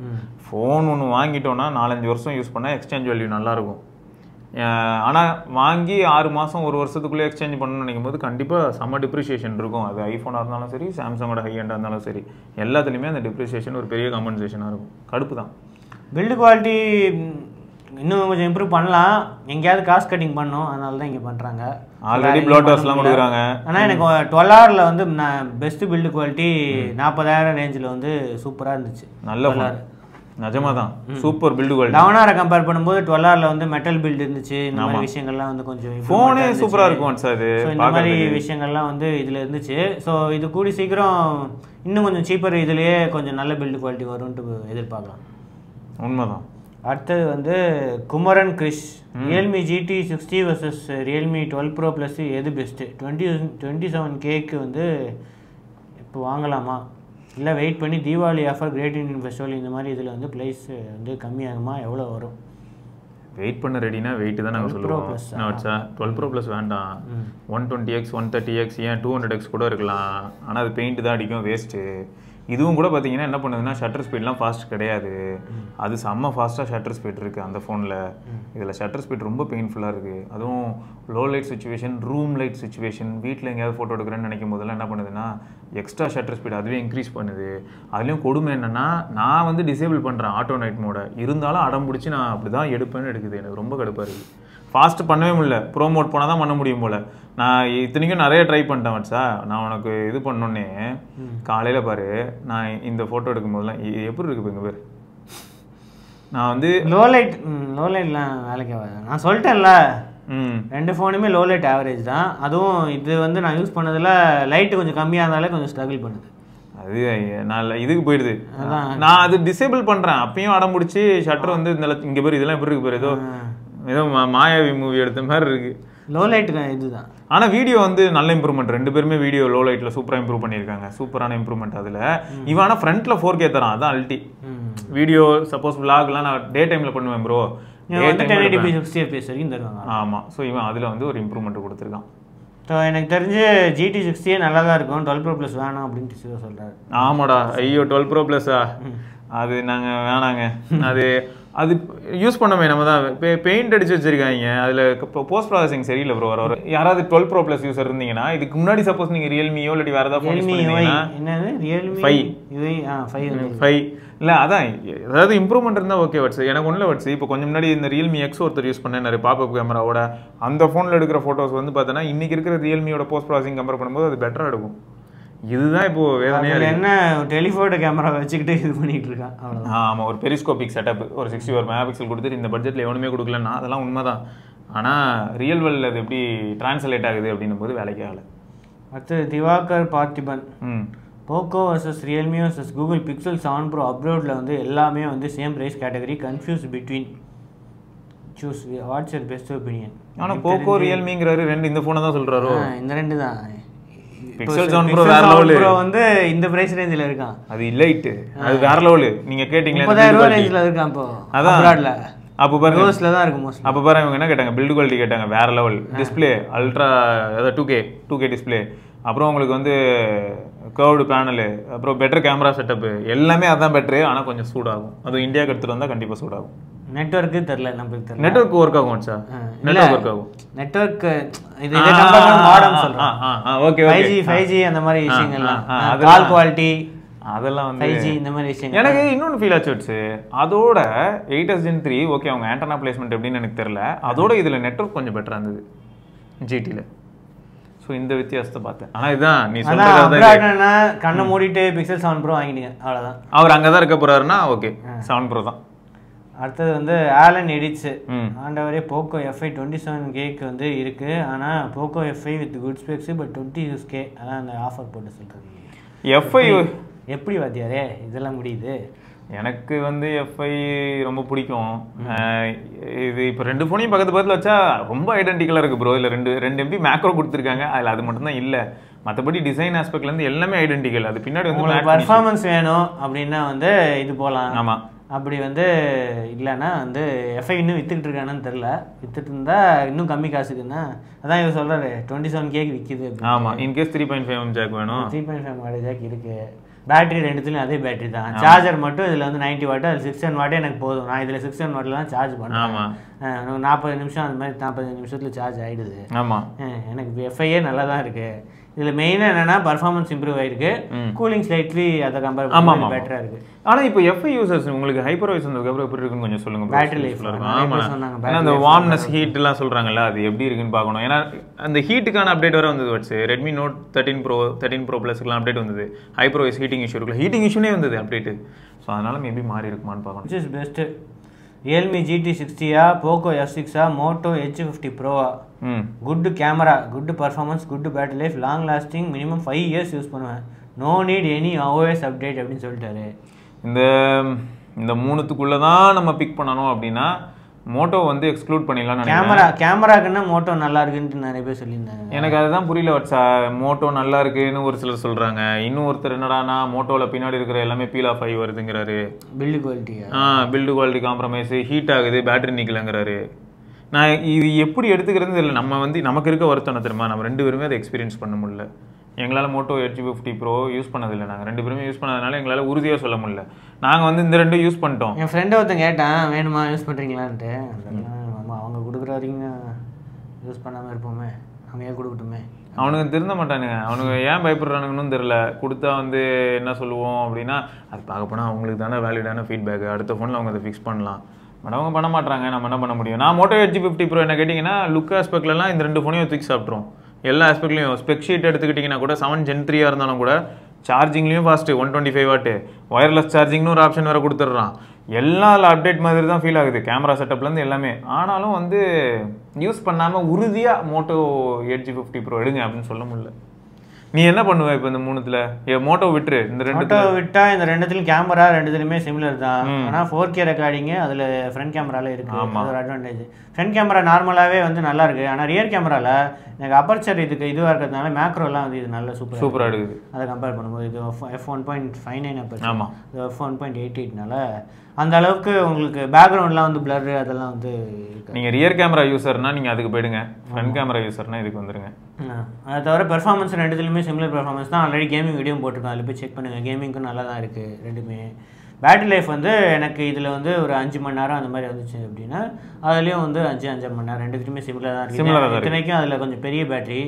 ஃபோன் ஒன்று வாங்கிட்டோன்னா 4-5 வருஷம் யூஸ் பண்ணால் எக்ஸ்சேஞ்ச் வேல்யூ நல்லாயிருக்கும். ஆனால் வாங்கி 6 மாதம் 1 வருஷத்துக்குள்ளே எக்ஸ்சேஞ்ச் பண்ணணும்னு நினைக்கும் போது கண்டிப்பாக செம்ம டிப்ரிஷியேஷன் இருக்கும். அது ஐஃபோனாக இருந்தாலும் சரி, சாம்சங்கோட ஹை எண்டாக இருந்தாலும் சரி, எல்லாத்துலேயுமே அந்த டிப்ரிசியேஷன் ஒரு பெரிய காம்பன்சேஷனாக இருக்கும். கடுப்பு தான். பில்டு குவாலிட்டி இன்னும் கொஞ்சம் இம்ப்ரூவ் பண்ணலாம். எங்கேயாவது காஸ்ட் கட்டிங் பண்ணணும், அதனால தான் இங்கே பண்ணுறாங்க. ஆல்ரெடி ப்ளோட்டர்ஸ்லாம் கொடுக்குறாங்க. ஆனால் எனக்கு 12R வந்து நான் பெஸ்ட்டு பில்டு குவாலிட்டி 40,000 ரேஞ்சில் வந்து சூப்பராக இருந்துச்சு. நல்ல ஃபோன், நிஜமாக தான் super build quality. 11R compare பண்ணும்போது 12R வந்து மெட்டல் பில்டு இருந்துச்சு. இந்த மாதிரி விஷயங்கள்லாம் வந்து கொஞ்சம் ஃபோனே சூப்பராக இருக்கும் சார். அது இந்த மாதிரி விஷயங்கள்லாம் வந்து இதில் இருந்துச்சு. ஸோ இது கூடி சீக்கிரம் இன்னும் கொஞ்சம் சீப்பர் இதுலேயே கொஞ்சம் நல்ல பில்டு குவாலிட்டி வரும்ன்ட்டு எதிர்பார்க்கலாம். உண்மைதான். அடுத்தது வந்து Kumaran Krish, Realme GT60 vs Realme 12 Pro Plus எது பெஸ்ட்டு? 27Kக்கு வந்து இப்போ வாங்கலாமா, இல்லை வெயிட் பண்ணி Deepavali offer, great Indian festival இந்த மாதிரி இதில் வந்து ப்ரைஸ் வந்து கம்மியாகுமா, எவ்வளோ வரும்? வெயிட் பண்ண ரெடினா வெயிட் தான் நாங்கள் சொல்லுவோம். என்ன வச்சா 12 Pro Plus வேண்டாம், 120X 130X ஏன் 200X கூட இருக்கலாம். ஆனால் அது பெயிண்ட் தான் அடிக்கும், வேஸ்ட்டு. இதுவும் கூட பார்த்தீங்கன்னா என்ன பண்ணுதுன்னா ஷட்டர் ஸ்பீட்லாம் ஃபாஸ்ட் கிடையாது. அது செம்ம ஃபாஸ்ட்டாக ஷட்டர் ஸ்பீட் இருக்குது அந்த ஃபோனில். இதில் ஷட்டர் ஸ்பீட் ரொம்ப பெயின்ஃபுல்லாக இருக்குது. அதுவும் low light situation, room light situation, வீட்டில் எங்கேயாவது ஃபோட்டோ எடுக்கிறேன்னு நினைக்கும் போதெல்லாம் என்ன பண்ணுதுன்னா எக்ஸ்ட்ரா ஷட்டர் ஸ்பீட் அதுவே இன்க்ரீஸ் பண்ணுது. அதுலேயும் கொடுமை என்னென்னா நான் வந்து டிசேபிள் பண்ணுறேன் ஆட்டோ நைட் மோட, இருந்தாலும் அடம் பிடிச்சி நான் அப்படி தான் எடுப்பேன்னு எடுக்குது. எனக்கு ரொம்ப கடுப்பாக இருக்குது. ஃபாஸ்ட் பண்ணவே முடியல, ப்ரோ மோட் போனால் தான் பண்ண முடியும் போல். நான் இத்தனைக்கும் நிறைய ட்ரை பண்ணிட்டேன் வச்சா. நான் உனக்கு இது பண்ணோன்னே காலையில் பாரு, நான் இந்த ஃபோட்டோ எடுக்கும் போதெல்லாம் எப்படி இருக்குது எங்கள் பேர். நான் வந்து லோ லைட்லாம் வேலைக்கு ஆகாது. நான் சொல்லிட்டேன்ல, 2 ஃபோனுமே லோ லைட் ஆவரேஜ் தான். அதுவும் இது வந்து நான் யூஸ் பண்ணதில் லைட்டு கொஞ்சம் கம்மியாக இருந்தாலே கொஞ்சம் ஸ்ட்ரகிள் பண்ணுது. அது நான் இதுக்கு போயிடுது. நான் அது டிசேபிள் பண்ணுறேன், அப்பயும் அடம் பிடிச்சி ஷட்டர் வந்து இந்த இங்கே பேர் இதெல்லாம் எப்படி இருக்கு பேர், ஏதோ மாயாவி மூவி எடுத்த மாதிரி இருக்குது. லோ லைட்டு இதுதான். ஆனால் வீடியோ வந்து நல்ல இம்ப்ரூவ்மெண்ட். 2 பேருமே வீடியோ லோ லைட்டில் சூப்பராக இம்ப்ரூவ் பண்ணியிருக்காங்க. சூப்பரான இம்ப்ரூவ்மெண்ட். அதில் இவன் ஆனால் ஃப்ரண்ட்டில் 4K தரான், அதான் அல்டி. வீடியோ சப்போஸ் விளாக்லாம் நான் டே டைமில் பண்ணுவேன் ப்ரோ, 1080p 60 வரைக்கும் தருவாங்க. ஆமாம். ஸோ இவன் அதில் வந்து ஒரு இம்ப்ரூவ்மெண்ட் கொடுத்துருக்கான். ஸோ எனக்கு தெரிஞ்சு GT60 நல்லா தான் இருக்கும், 12 Pro Plus வேணாம் அப்படின்ட்டு சொல்கிறாரு. ஆமாடா, ஐயோ 12 Pro Plus-ஆ அது நாங்கள் வேணாங்க. அது யூஸ் பண்ணவே நம்ம தான் பெயிண்ட் அடிச்சு வச்சிருக்காங்க. அதில் இப்போ போஸ்ட் ப்ராசஸிங் சரியில்லை ப்ரோ. வர யாராவது 12 Pro Plus யூஸர் இருந்தீங்கன்னா, இதுக்கு முன்னாடி சப்போஸ் நீங்கள் ரியல்மியோ இல்லாட்டி வேறு ஏதாவது ஃபைவ் இல்லை அதான் ஏதாவது இம்ப்ரூவ்மெண்ட் இருந்தால் ஓகே வட்ஸ். எனக்கு ஒன்றில் வட்ஸ் இப்போ கொஞ்சம் முன்னாடி இந்த ரியல்மி எக்ஸ் ஒருத்தர் யூஸ் பண்ணேன் நிறைய பாப்அப் கேமராவோட. அந்த ஃபோனில் எடுக்கிற ஃபோட்டோஸ் வந்து பார்த்தோன்னா இன்றைக்கி இருக்கிற ரியல்மியோட போஸ்ட் ப்ராசஸிங் கம்பேர் பண்ணும்போது அது பெட்டராக எடுக்கும். இதுதான் இப்போ வேதனையாக என்ன டெலிஃபோட்டோ கேமரா வச்சுக்கிட்டு இது பண்ணிட்டு இருக்கான். ஆமாம், ஒரு பெரிஸ்கோபிக் செட்டப், ஒரு 64 மெகாபிக்சல் கொடுத்துட்டு இந்த பட்ஜெட்டில் எவனுமே கொடுக்கலன்னா அதெல்லாம் உண்மை தான். ஆனால் ரியல் வேர்ல்டில் அது எப்படி டிரான்ஸ்லேட் ஆகுது அப்படின்னும் போது வேலைக்கு ஆகலை. அடுத்து Diwakar Parthiban, Poco versus Realme versus Google Pixel 7 pro அப்ரோடில் வந்து எல்லாமே வந்து same price category, confuse between choose what's your best opinion. ஆனால் போக்கோ ரியல்மிங்கிறாரு, ரெண்டு இந்த ஃபோனை தான் சொல்கிறாரோ? இந்த ரெண்டு தான். பிக்சல் 7 ப்ரோ வேற லெவல் ப்ரோ வந்து இந்த பிரைஸ் ரேஞ்சில் இருக்கான். அது லைட்டு, அது வேற லெவல். நீங்கள் கேட்டிங்களா 30,000 ரூபா ரேஞ்சில் இருக்கான். இப்போ அதான் அப்ராட்ல அப்போ பாருங்க ரோஸ்ல தான் இருக்கும் மோஸ்ட்லி. அப்போ பாருங்க இவங்க என்ன கேட்டாங்க, பில்டு குவாலிட்டி கேட்டாங்க, வேற லெவல் டிஸ்பிளே, அல்ட்ரா அதாவது 2K டிஸ்பிளே, அப்புறம் உங்களுக்கு வந்து கர்வ்டு பேனலு, அப்புறம் பெட்டர் கேமரா செட்டப்பு, எல்லாமே அதான் பெட்ரு. ஆனால் கொஞ்சம் சூடாகும். அதுவும் இந்தியாவுக்கு எடுத்துகிட்டு வந்தால் கண்டிப்பாக சூடாகும். நெட்வொர்க்கு தெரியல, நம்மளுக்கு தெரியல. நெட்வொர்க் ஒர்க் ஆகும் சார், நெட்வொர்க் ஒர்க் ஆகும். நெட்வொர்க் இது மாடர்ன் சொல்றேன். ஓகே 5G அந்த மாதிரி விஷயங்கள்லாம், கால் குவாலிட்டி அதெல்லாம் வந்து 5G இந்த மாதிரி விஷயம். எனக்கு இன்னொன்று ஃபீல் ஆச்சு, அதோட 8S Gen 3 ஓகே, அவங்க ஆண்டனா பிளேஸ்மெண்ட் எப்படின்னு எனக்கு தெரியல. அதோட இதில் நெட்வொர்க் கொஞ்சம் பெட்டராக இருந்தது ஜிடியில். ஸோ இந்த வித்தியாசத்தை பார்த்தேன். ஆனால் இதுதான் நீ சொல்றதுன்னா கண்ணை மூடிட்டு பிக்சல் 7 ப்ரோ வாங்கிட்டீங்க, அவ்வளோதான். அவர் அங்கே தான் இருக்க போறாருன்னா ஓகே 7 ப்ரோ தான். அடுத்தது வந்து ஆலன் எடிட்ஸ் ஆண்டவரே போக்கோ FI 27Kக்கு வந்து இருக்கு. ஆனால் Poco FI with good specs but 26K, அதான் அந்த ஆஃபர் போட்டு சொல்றது. FI எப்படி வாத்தியாரே இதெல்லாம் முடியுது? எனக்கு வந்து FI ரொம்ப பிடிக்கும். இது இப்போ ரெண்டு ஃபோனையும் பக்கத்தில் வச்சா ரொம்ப ஐடென்டிக்கலாக இருக்குது ப்ரோ. இல்லை ரெண்டு MB மேக்ரோ கொடுத்துருக்காங்க, அதில் அது மட்டும்தான் இல்லை. மற்றபடி டிசைன் ஆஸ்பெக்ட்லேருந்து எல்லாமே ஐடென்டிக்கல். அது பின்னாடி வந்து பர்ஃபார்மன்ஸ் வேணும் அப்படின்னா வந்து இது போகலாம். ஆமாம், அப்படி வந்து இல்லைன்னா வந்து FI இன்னும் விற்றுக்கிட்டு இருக்கானு தெரில. விற்றுட்டு இருந்தா இன்னும் கம்மி காசுக்குன்னா அதான் இவர் சொல்கிறாரு 27Kக்கு விற்கிது. ஆமாம், இன்கேஸ் 3.5mm ஜாக் வேணும். 3.5mm ஜாக் இருக்குது. பேட்டரி ரெண்டுத்துலையும் அதே பேட்டரி தான். சார்ஜர் மட்டும் இதில் வந்து 90 வாட், அது 610 வாட்டே எனக்கு போதும். நான் இதில் 610 வாட்டில் தான் சார்ஜ் பண்ணுறேன். ஆமாம், 40 நிமிஷம் அந்த மாதிரி 45 நிமிஷத்தில் சார்ஜ் ஆகிடுது. ஆமாம், எனக்கு FIயே நல்லா தான் இருக்குது. இதில் மெயினாக என்னென்னா பர்ஃபார்மன்ஸ் இம்ப்ரூவ் ஆகிருக்கு, கூலிங் ஸ்லைட்லி அதை கம்பேர் பண்ணி பெட்டராக இருக்குது. ஆனால் இப்போ FI யூசர்ஸ் உங்களுக்கு ஹைப்பர் வாய்ஸ் வந்ததுக்கப்புறம் எப்படி இருக்குன்னு கொஞ்சம் சொல்லுங்கள். பேட்டரி லைஃப் சொன்னாங்க, ஏன்னா அந்த வார்ம்னஸ் ஹீட்லாம் சொல்கிறாங்கல்ல, அது எப்படி இருக்குன்னு பார்க்கணும். ஏன்னா அந்த ஹீட்டுக்கான அப்டேட் வர வந்தது வச்சு ரெட்மி நோட் 13 ப்ரோ ப்ளஸ்க்குலாம் அப்டேட் வந்தது. ஹைப்பர் வாய்ஸ் ஹீட்டிங் இஷ்யூ இருக்குல்ல, ஹீட்டிங் இஷ்யூனே வந்தது அப்டேட்டு. ஸோ அதனால் மேபி மாறி இருக்குமான்னு பார்க்கணும். Which is best, Realme GT60 Poco F6 Moto H50 ப்ரோவா? Good camera, good performance, good battery life, long lasting, minimum 5 years use பண்ணுவேன், no need any OS update அப்படின்னு சொல்லிட்டாரு. இந்த மூணுத்துக்குள்ளே தான் நம்ம பிக் பண்ணணும் அப்படின்னா மோட்டோ வந்து எக்ஸ்க்ளூட் பண்ணிடலாம். கேமராக்குன்னா மோட்டோ நல்லா இருக்குன்ட்டு நிறைய பேர் சொல்லியிருந்தாங்க. எனக்கு அதுதான் புரியல வச்சா. மோட்டோ நல்லா இருக்குன்னு ஒரு சிலர் சொல்கிறாங்க, இன்னும் ஒருத்தர் என்னடானா மோட்டோவில் பின்னாடி இருக்கிற எல்லாமே பீல் ஆஃப் ஆகி வருதுங்கிறாரு. பில்டு குவாலிட்டி காம்ப்ரமைஸு, ஹீட் ஆகுது, பேட்டரி நிற்கலங்கிறாரு. நான் இது எப்படி எடுத்துக்கிறது இல்லை. நம்ம வந்து நமக்கு இருக்க வருத்தம் தெரியுமா, நம்ம ரெண்டு பேருமே அதை எக்ஸ்பீரியன்ஸ் பண்ண முடியல. எங்களால் மோட்டோ H50 ப்ரோ யூஸ் பண்ணதில்லை. நாங்கள் ரெண்டு பேருமே யூஸ் பண்ணதுனால எங்களால் உறுதியாக சொல்ல முடியல. நாங்கள் வந்து இந்த ரெண்டும் யூஸ் பண்ணிட்டோம். என் ஃப்ரெண்டை ஒருத்தன் கேட்டேன், வேணுமா யூஸ் பண்ணுறீங்களான்ட்டு. அவங்க கொடுக்குற வரைக்கும் யூஸ் பண்ணாமல் இருப்போமே, அவங்க ஏன் கொடுக்கட்டுமே. அவனுக்கு திருந்த மாட்டானுங்க, அவனுக்கு ஏன் பயப்படுறானுங்கன்னு தெரில. கொடுத்தா வந்து என்ன சொல்லுவோம் அப்படின்னா, அது பார்க்க போனால் அவங்களுக்கு தானே வேலிடான ஃபீட்பேக், அடுத்த ஃபோனில் அவங்க அதை ஃபிக்ஸ் பண்ணலாம். பட் அவங்க பண்ண மாட்டாங்க, நம்ம என்ன பண்ண முடியும். நான் மோட்டோ H50 ப்ரோ என்ன கேட்டிங்கன்னா, லுக் ஆஸ்பெக்ட்லாம் இந்த ரெண்டு ஃபோனையும் தூக்கி சாப்பிட்றோம். எல்லா ஆஸ்பெக்ட்லையும் ஸ்பெக் ஷீட் எடுத்துக்கிட்டிங்கன்னா கூட 7 Gen 3 இருந்தாலும் கூட சார்ஜிங்லேயும் ஃபாஸ்ட்டு 125 வாட்டு, ஒயர்லெஸ் சார்ஜிங்னு ஒரு ஆப்ஷன் வேறு கொடுத்துட்றான். எல்லாம் அப்டேட் மாதிரி தான் ஃபீல் ஆகுது, கேமரா செட்டப்லேருந்து எல்லாமே. ஆனாலும் வந்து யூஸ் பண்ணாமல் உறுதியாக மோட்டோ H50 ப்ரோ எடுங்க அப்படின்னு சொல்ல முடியல. நீ என்ன பண்ணுவ இப்போ இந்த மூணுத்துல? மோட்டோ விட்டுரு, இந்த ரெண்டு விட்டா இந்த ரெண்டுத்துலையும் கேமரா ரெண்டுத்துலையுமே சிமிலர் தான். ஆனால் 4K ரெக்கார்டிங்கு அதில் ஃப்ரண்ட் கேமரால இருக்குது, ஒரு அட்வான்டேஜ். ஃப்ரண்ட் கேமரா நார்மலாகவே வந்து நல்லா இருக்குது. ஆனால் ரியர் கேமராவில் எனக்கு அப்பர்ச்சர் இதுவாக இருக்கிறதுனால மேக்ரோலாம் வந்து இது நல்ல சூப்பராக இருக்குது. அதை கம்பேர் பண்ணும்போது இது f1.59 அப்பர்ச்சர், ஆமாம், f1.88னால அந்த அளவுக்கு உங்களுக்கு பேக்ரவுண்ட்லாம் வந்து பிளர் அதெல்லாம் வந்து. நீங்கள் ரியர் கேமரா யூஸர்னா நீங்கள் அதுக்கு போயிடுங்க, ஃப்ரண்ட் கேமரா யூஸர்னா இதுக்கு வந்துடுங்க. அதை தவிர பெர்ஃபார்மன்ஸ் ரெண்டுத்துலையுமே சிமிலர் பெர்ஃபார்மன்ஸ் தான். ஆல்ரெடி கேமிங் வீடியோ போட்டிருக்கோம், அதில் போய் செக் பண்ணுங்கள். கேமிங்க்கும் நல்லா தான் இருக்குது ரெண்டுமே. பேட்டரி லைஃப் வந்து எனக்கு இதில் வந்து ஒரு 5 மணி நேரம் அந்த மாதிரி வந்துச்சு அப்படின்னா அதுலேயும் வந்து 5.5 மணி நேரம் ரெண்டுத்துலையுமே சிமிலராக தான் இருக்குது. இத்தனைக்கும் அதில் கொஞ்சம் பெரிய பேட்டரி,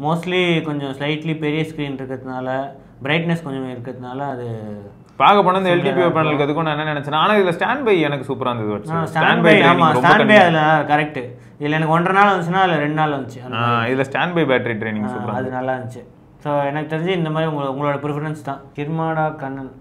மோஸ்ட்லி கொஞ்சம் ஸ்லைட்லி பெரிய ஸ்க்ரீன் இருக்கிறதுனால, பிரைட்னஸ் கொஞ்சம் இருக்கிறதுனால அது பார்க்க போனால் இந்த LTPO பேனலுக்கு அதுக்கும் நான் என்ன நினச்சேன். ஆனால் இதில் ஸ்டாண்ட் பை எனக்கு சூப்பராக இருந்தது. ஸ்டாண்ட் பை, ஆமாம், ஸ்டாண்ட் பை அதில் கரெக்ட். இதில் எனக்கு 1.5 நாள் வந்துச்சுன்னா அதில் 2 நாள் வந்துச்சு. இதில் ஸ்டாண்ட் பை பேட்டரி ட்ரைனிங் சூப்பராக, அது நல்லா இருந்துச்சு. ஸோ எனக்கு தெரிஞ்சு இந்த மாதிரி உங்களோட ப்ரிஃபரன்ஸ் தான். Kirmada Kannan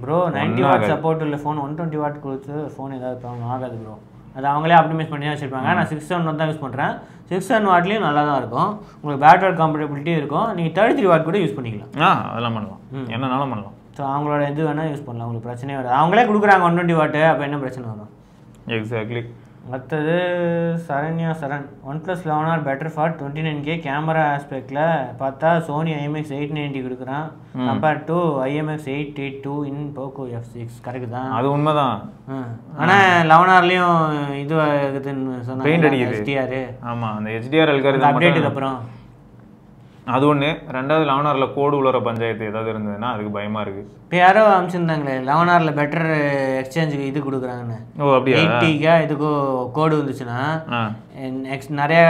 bro 90 what support உள்ள ஃபோன் 120 வாட் கொடுத்து ஃபோன் ஏதாவது ப்ராப்ளம் ஆகாது ப்ரோ. அது அவங்களே ஆப்டிமைஸ் பண்ணி தான் வச்சுருப்பாங்க. நான் 671 தான் யூஸ் பண்ணுறேன். 671 வாட்லேயும் நல்லா தான் இருக்கும். உங்களுக்கு பேட்டரி கம்பேட்டபிலிட்டியும் இருக்கும். நீங்கள் 33 வாட் கூட யூஸ் பண்ணிக்கலாம். அதெல்லாம் பண்ணலாம், என்னன்னாலும் பண்ணலாம். ஸோ அவங்களோட இது வேணால் யூஸ் பண்ணலாம், உங்களுக்கு பிரச்சனையே வராது. அவங்களே கொடுக்குறாங்க 120 வாட்டு, அப்போ என்ன பிரச்சனை வரும்? எக்ஸாக்ட்லி. அடுத்தது Saranya Saran, OnePlus 11R better for 29K camera ஆஸ்பெக்டில் பார்த்தா சோனி IMX 890 கொடுக்குறான் compare to IMX 882 in Poco F6. Correct தான், அது உண்மை தான். ஆனால் 11Rலேயும் இது இருக்குதுன்னு சொன்னாங்க, பெயிண்ட் அடிக்குது HDR. ஆமாம், அந்த HDR அல்காரிதம் அப்டேட்டுக்கு அப்புறம் அது ஒன்று. ரெண்டாவது 11Rல கோடு உள்ள பஞ்சாயத்து ஏதாவது இருந்ததுன்னா அதுக்கு பயமாக இருக்குது. இப்போ யாரோ அனுப்பிச்சிருந்தாங்களே 11Rல பெட்டர் எக்ஸ்சேஞ்சுக்கு இது கொடுக்குறாங்கன்னு. ஓ அப்படியா? 80K இதுக்கு கோடு வந்துச்சுன்னா நிறைய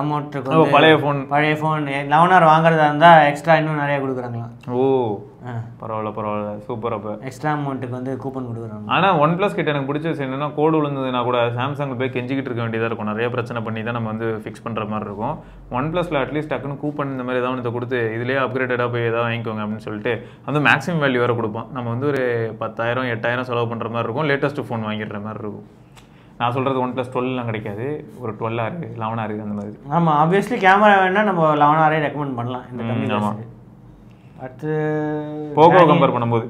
அமௌண்ட் இருக்கும். பழைய ஃபோன் 11R வாங்குறதா இருந்தால் எக்ஸ்ட்ரா இன்னும் நிறைய கொடுக்குறாங்களாம். ஓ பரவாயில்ல சூப்பர். அப்போ எக்ஸ்ட்ரா அமௌண்ட்டுக்கு வந்து கூப்பன் கொடுக்குறாங்க. ஆனால் OnePlus கிட்ட எனக்கு பிடிச்ச விஷயம் என்னன்னா, கோடு விழுந்ததுன்னா கூட சாம்சங் போய் கெஞ்சிக்கிட்டு இருக்க வேண்டியதாக இருக்கும். நிறைய பிரச்சனை பண்ணி தான் நம்ம வந்து ஃபிக்ஸ் பண்ணுற மாதிரி இருக்கும். OnePlusல அட்லீஸ்ட் டக்குன்னு கூப்பன் இந்த மாதிரி ஏதாவது கொடுத்து இதுலேயே அப்கிரேட்டடாக போய் ஏதாவது வாங்கிக்கோங்க அப்படின்னு சொல்லிட்டு வந்து மேக்ஸிமம் வேல்யூ வேறு கொடுப்பான். நம்ம வந்து ஒரு 10,000 8,000 செலவு பண்ணுற மாதிரி இருக்கும், லேட்டஸ்ட் ஃபோன் வாங்கிடுற மாதிரி இருக்கும். நான் சொல்கிறது OnePlus 12 கிடைக்காது, ஒரு 12R 11R அந்த மாதிரி. ஆமாம், ஆப்வியஸ்லி கேமரா வேணால் நம்ம 11R ரெக்கமெண்ட் பண்ணலாம் இந்த கம்மி. ஆமாம். அடுத்து போகோ கம்பேர் பண்ணும்போது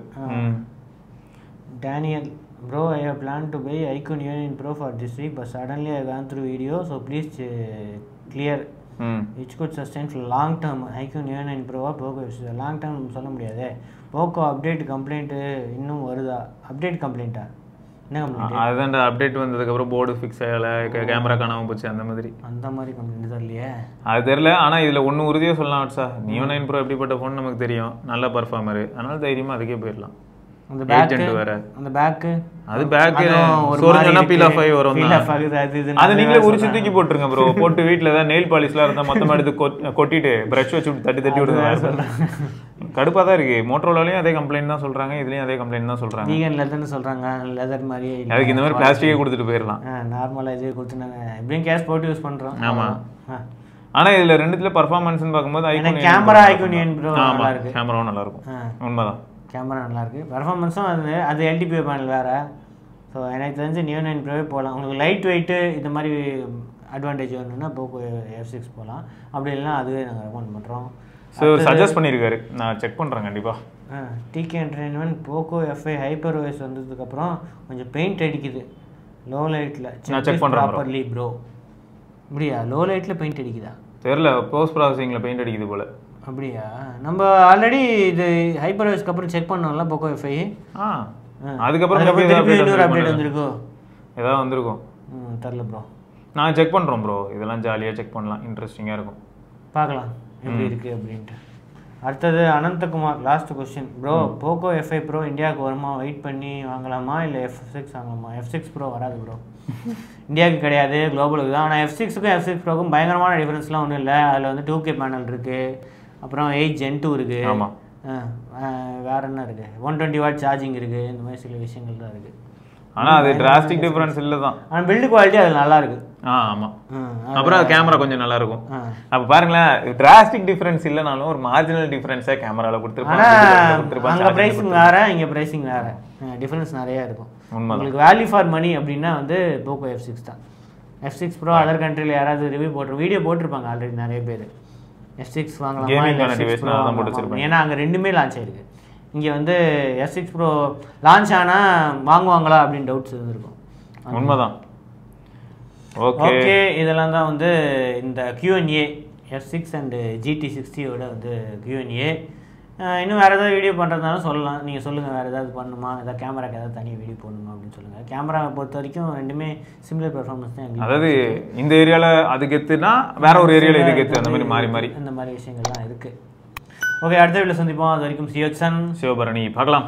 Daniel bro, I have plan to buy ஐக்யூன் யூனியன் pro for this week but suddenly I gone through video so please clear which good sustain for long term. ஐக்யூன் யூனியன் ப்ரோவா போகோ லாங் டேர்ம் சொல்ல முடியாது. Poco update complaint இன்னும் வருதா? Update கம்ப்ளைண்ட்டா? என்ன கம்ப்ளைண்ட்? அதுதான் அப்டேட் வந்ததுக்கப்புறம் போர்டு ஃபிக்ஸ் ஆகலை, கேமரா காணாமல் போச்சு, அந்த மாதிரி கம்ப்ளைண்ட் தெரியலையே. அது தெரியல. ஆனால் இதில் ஒன்று உறுதியாக சொல்லலாம் சார், Neo 9 Pro எப்படிப்பட்ட ஃபோன் நமக்கு தெரியும், நல்ல பர்ஃபார்மரு, அதனால தைரியமாக அதுக்கே போயிடலாம். அந்த பேக் வேற, அந்த பேக் அது பேக் சொரஞ்சனா பீல் ஆஃப் ஆகி வரும். அது நீங்களே உரிச்சு தூக்கி போட்டுருங்க ப்ரோ. போட்டு வீட்டில் தான் நெயில் பாலிஷ்லாம் இருந்தால் மொத்தமாக எடுத்து கொட்டிட்டு ப்ரஷ் வச்சு தட்டி விடுங்க. கடுப்பாக தான் இருக்குது. மோட்டரோலாலையும் அதே கம்ப்ளைண்ட் தான் சொல்கிறாங்க, இதுலேயும் அதே கம்ப்ளைண்ட் தான் சொல்கிறாங்க. வீகன் லெதர்னு சொல்கிறாங்க, லெதர் மாதிரி. அதுக்கு இந்த மாதிரி பிளாஸ்டிக்கே கொடுத்துட்டு போயிடலாம். நார்மலாக இதே கொடுத்துனாங்க, எப்படியும் கேஷ் போட்டு யூஸ் பண்ணுறோம். ஆமாம். ஆனால் இதில் ரெண்டுத்துல பர்ஃபார்மன்ஸ்னு பார்க்கும்போது கேமரா ஐக்யூன் ப்ரோ நல்லா இருக்கு, கேமராவும் நல்லாயிருக்கும். உண்மைதான், கேமரா நல்லாயிருக்கு. பர்ஃபார்மன்ஸும் அது LTPO பேனல் வேறு. ஸோ எனக்கு தெரிஞ்சு Neo 9 Pro போகலாம். உங்களுக்கு லைட் வெயிட்டு இந்த மாதிரி அட்வான்டேஜ் வேணும்னா போக்கோ F6 போகலாம். அப்படி இல்லைனா அதுவே நாங்கள் ரெக்கமெண்ட் பண்ணுறோம். ஸோ சஜஸ்ட் பண்ணியிருக்காரு, நான் செக் பண்ணுறேன் கண்டிப்பாக. TK entertainment Poco F5 hyper voice வந்ததுக்கப்புறம் கொஞ்சம் பெயிண்ட் அடிக்குது லோ லைட்டில். நான் செக் பண்ணுறேன் ப்ராப்பர்லி ப்ரோ. அப்படியா? லோ லைட்டில் பெயிண்ட் அடிக்குதா? தெரியல, போஸ்ட் ப்ராசஸிங்கில் பெயிண்ட் அடிக்குது போல். அப்படியா? நம்ம ஆல்ரெடி இது ஹைப்பர் வாய்ஸ்க்கு அப்புறம் செக் பண்ணோம்ல போக்கோ F5. அதுக்கப்புறம் இன்னொரு அப்டேட் வந்திருக்கும், ஏதாவது வந்திருக்கும், தெரில ப்ரோ. நான் செக் பண்ணுறோம் ப்ரோ. இதெல்லாம் ஜாலியாக செக் பண்ணலாம், இன்ட்ரெஸ்டிங்காக இருக்கும், பார்க்கலாம் எப்படி இருக்குது அப்படின்ட்டு. அடுத்தது Anandakumar, last question bro. Poco F5 pro இந்தியாவுக்கு வருமா? வெயிட் பண்ணி வாங்கலாமா இல்லை F6 வாங்கலாமா? F6 ப்ரோ வராது ப்ரோ, இந்தியாவுக்கு கிடையாது, குளோபலுக்கு தான். ஆனால் F6க்கும் F6 ப்ரோக்கும் பயங்கரமான டிஃப்ரென்ஸ்லாம் ஒன்றும் இல்லை. அதில் வந்து 2K பேனல் இருக்குது, அப்புறம் 8 Gen 2 இருக்குது. ஆமாம். வேறு என்ன இருக்குது? 120 வாட் சார்ஜிங் இருக்குது. இந்த மாதிரி சில விஷயங்கள் தான் இருக்குது. ஆனால் அது டிராஸ்டிக் டிஃப்ரென்ஸ் இல்லை தான். ஆனால் பில்டு குவாலிட்டி அது நல்லா இருக்குது. ஆமாம். அப்புறம் கேமரா கொஞ்சம் நல்லா இருக்கும். அப்போ பாருங்களேன், டிராஸ்டிக் டிஃப்ரென்ஸ் இல்லைனாலும் ஒரு மார்ஜினல் டிஃப்ரென்ஸாக கேமராவில் கொடுத்துருப்பாங்க. அங்கே ப்ரைஸிங் வேறு, இங்கே ப்ரைஸிங் வேறு, டிஃப்ரென்ஸ் நிறையா இருக்கும். உங்களுக்கு வேல்யூ ஃபார் மணி அப்படின்னா வந்து போக்கோ F6 தான். F6 ப்ரோ அதர் கண்ட்ரியில் யாராவது ரிவ்யூ வீடியோ போட்டிருப்பாங்க ஆல்ரெடி நிறைய பேர். F6 வாங்கலாமா இல்லை F6 Pro வாங்கலாமா? ஏன்னா அங்கே ரெண்டுமே லான்ச் ஆயிருக்கு. இங்கே வந்து F6 Pro லான்ச் ஆனால் வாங்குவாங்களா அப்படின்னு டவுட்ஸ் இருந்திருக்கும். உண்மைதான். ஓகே, இதெல்லாம் தான் வந்து இந்த Q&A F6 அண்ட் GT60யோட வந்து Q&A. இன்னும் வேறு ஏதாவது வீடியோ பண்ணுறதுனாலும் சொல்லலாம். நீங்கள் சொல்லுங்கள், வேறு ஏதாவது பண்ணணுமா, ஏதாவது கேமராக்கு ஏதாவது தனியாக வீடியோ போடணுமா அப்படின்னு சொல்லுங்கள். கேமராவை பொறுத்த வரைக்கும் ரெண்டுமே சிமிலர் பெர்ஃபார்மன்ஸ் தான். அதாவது இந்த ஏரியாவில் அது கெத்துனா வேற ஒரு ஏரியாவில் இது கெத்து, அந்த மாதிரி மாறி இந்த மாதிரி விஷயங்கள்லாம் இருக்குது. ஓகே, அடுத்த வீடியோவில் சந்திப்போம். அது வரைக்கும் சிவபரணி, பார்க்கலாம்.